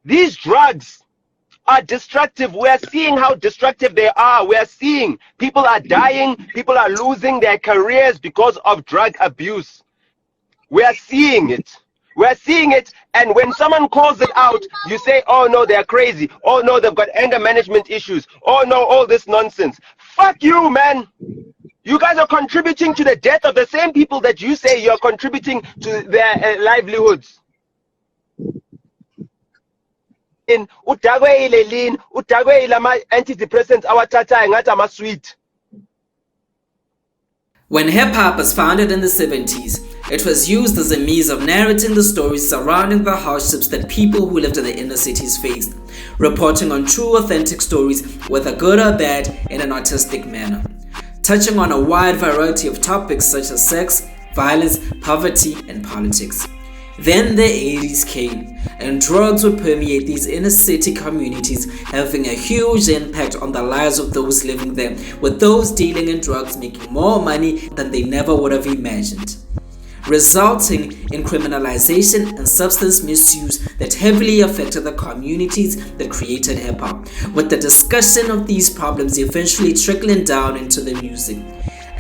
These drugs are destructive. We are seeing how destructive they are. We are seeing people are dying, people are losing their careers because of drug abuse. We are seeing it. We are seeing it, and when someone calls it out, you say, oh no, they're crazy. Oh no, they've got anger management issues. Oh no, all this nonsense. Fuck you, man. You guys are contributing to the death of the same people that you say you're contributing to their livelihoods. In utagwe ile lean, utagwe ile antidepressants awathatha ngathi ama sweet. When hip-hop was founded in the 70s, it was used as a means of narrating the stories surrounding the hardships that people who lived in the inner cities faced, reporting on true authentic stories, whether good or bad, in an artistic manner, touching on a wide variety of topics such as sex, violence, poverty, and politics. Then the 80s came, and drugs would permeate these inner city communities, having a huge impact on the lives of those living there, with those dealing in drugs making more money than they never would have imagined, resulting in criminalization and substance misuse that heavily affected the communities that created hip-hop, with the discussion of these problems eventually trickling down into the music.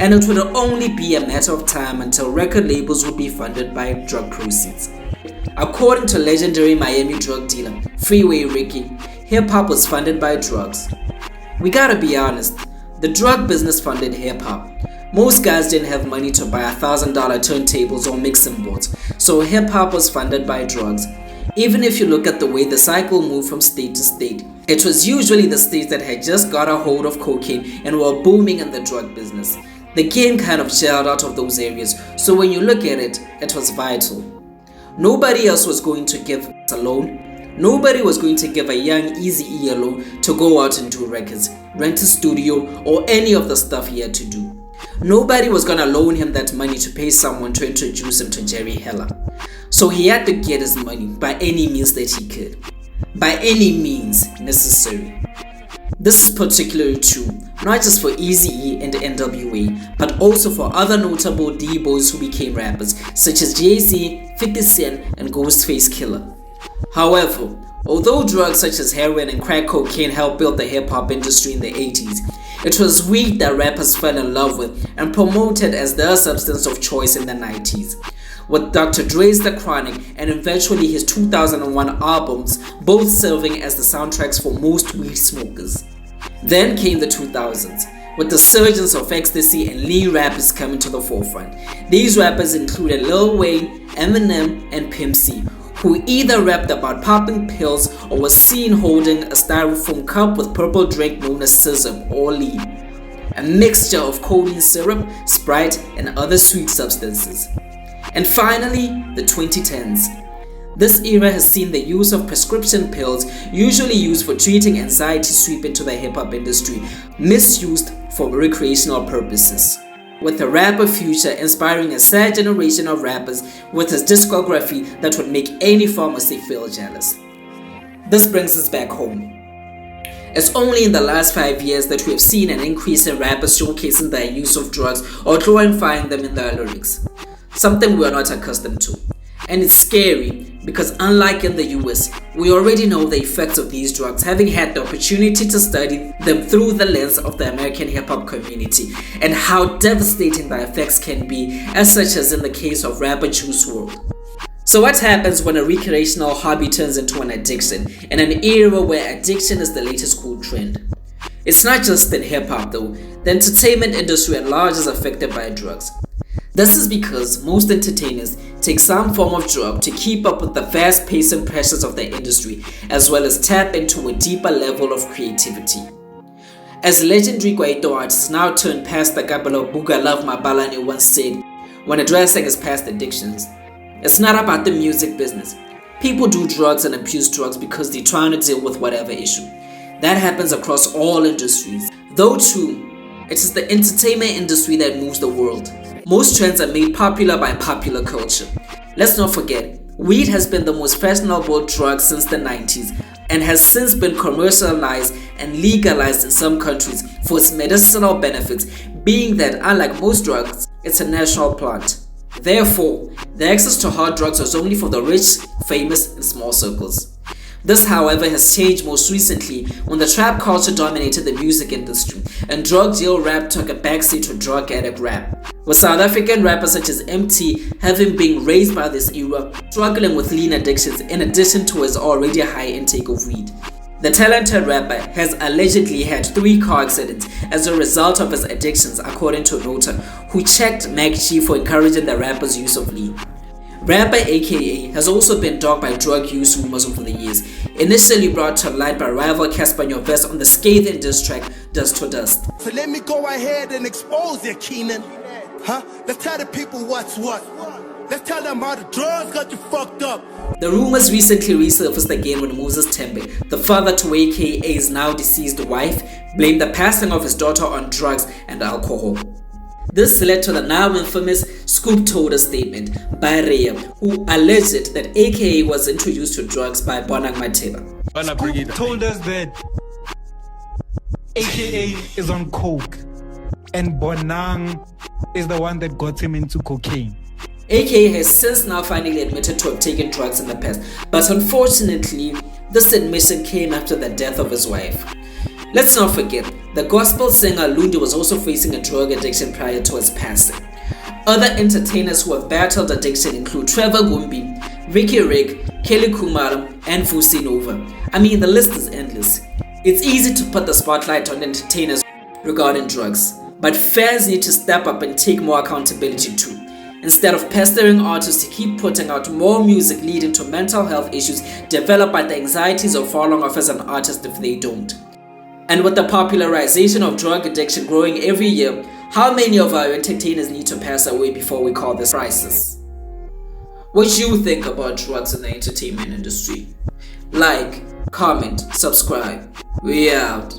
And it would only be a matter of time until record labels would be funded by drug proceeds. According to legendary Miami drug dealer Freeway Riky, hip-hop was funded by drugs. We gotta be honest, the drug business funded hip-hop. Most guys didn't have money to buy $1,000 turntables or mixing boards, so hip-hop was funded by drugs. Even if you look at the way the cycle moved from state to state, it was usually the states that had just got a hold of cocaine and were booming in the drug business. The game kind of gelled out of those areas, so when you look at it, it was vital. Nobody else was going to give a loan. Nobody was going to give a young Eazy-E a loan to go out and do records, rent a studio, or any of the stuff he had to do. Nobody was going to loan him that money to pay someone to introduce him to Jerry Heller. So he had to get his money by any means that he could. By any means necessary. This is particularly true, not just for Eazy-E and NWA, but also for other notable D-boys who became rappers, such as Jay-Z, 50 Cent, and Ghostface Killah. However, although drugs such as heroin and crack cocaine helped build the hip-hop industry in the 80s, it was weed that rappers fell in love with and promoted as their substance of choice in the 90s. With Dr. Dre's The Chronic and eventually his 2001 albums both serving as the soundtracks for most weed smokers. Then came the 2000s, with the surgence of ecstasy and lean rappers coming to the forefront. These rappers included Lil Wayne, Eminem, and Pimp C, who either rapped about popping pills or was seen holding a styrofoam cup with purple drink known as scissor or lean, a mixture of codeine syrup, Sprite, and other sweet substances. And finally, the 2010s. This era has seen the use of prescription pills, usually used for treating anxiety, sweep into the hip-hop industry, misused for recreational purposes, with the rapper Future inspiring a sad generation of rappers with his discography that would make any pharmacy feel jealous. This brings us back home. It's only in the last 5 years that we have seen an increase in rappers showcasing their use of drugs or glorifying them in their lyrics, something we are not accustomed to. And it's scary because unlike in the US, we already know the effects of these drugs, having had the opportunity to study them through the lens of the American hip-hop community and how devastating the effects can be, as such as in the case of rapper Juice WRLD. So what happens when a recreational hobby turns into an addiction in an era where addiction is the latest cool trend? It's not just in hip-hop though, the entertainment industry at large is affected by drugs. This is because most entertainers take some form of drug to keep up with the fast pace and pressures of the industry, as well as tap into a deeper level of creativity. As legendary Kwaito artist now turned past the Gabalo Bouga Luv Mabalani once said, when addressing his past addictions, it's not about the music business. People do drugs and abuse drugs because they're trying to deal with whatever issue. That happens across all industries. Though true, it is the entertainment industry that moves the world. Most trends are made popular by popular culture. Let's not forget, weed has been the most fashionable drug since the 90s and has since been commercialized and legalized in some countries for its medicinal benefits, being that unlike most drugs, it's a natural plant. Therefore, the access to hard drugs was only for the rich, famous, and small circles. This, however, has changed most recently when the trap culture dominated the music industry and drug deal rap took a backseat to drug addict rap, with South African rappers such as Emtee having been raised by this era, struggling with lean addictions in addition to his already high intake of weed. The talented rapper has allegedly had 3 car accidents as a result of his addictions, according to Nota, who checked Mac-G for encouraging the rapper's use of lean. Rapper aka has also been dogged by drug use rumors over the years, initially brought to light by rival Casper Nyovest on the scathing diss track Dust to Dust. So let me go ahead and expose it, Keenan. Let's tell the people what's what. Let's tell them how the drugs got you fucked up. The rumors recently resurfaced again when Moses Tembe, the father to AKA's now deceased wife, blamed the passing of his daughter on drugs and alcohol. This led to the now infamous Scoop Toda statement by Riky, who alleged that AKA was introduced to drugs by Bonang Matheba. Scoop told us that AKA is on coke and Bonang is the one that got him into cocaine. AKA has since now finally admitted to have taken drugs in the past, but unfortunately, this admission came after the death of his wife. Let's not forget, the gospel singer Lundi was also facing a drug addiction prior to his passing. Other entertainers who have battled addiction include Trevor Gumbi, Riky Rick, Kelly Kumar, and Vusi Nova. I mean, the list is endless. It's easy to put the spotlight on entertainers regarding drugs, but fans need to step up and take more accountability too. Instead of pestering artists to keep putting out more music leading to mental health issues developed by the anxieties of falling off as an artist if they don't. And with the popularization of drug addiction growing every year, how many of our entertainers need to pass away before we call this crisis? What do you think about drugs in the entertainment industry? Like, comment, subscribe. We out.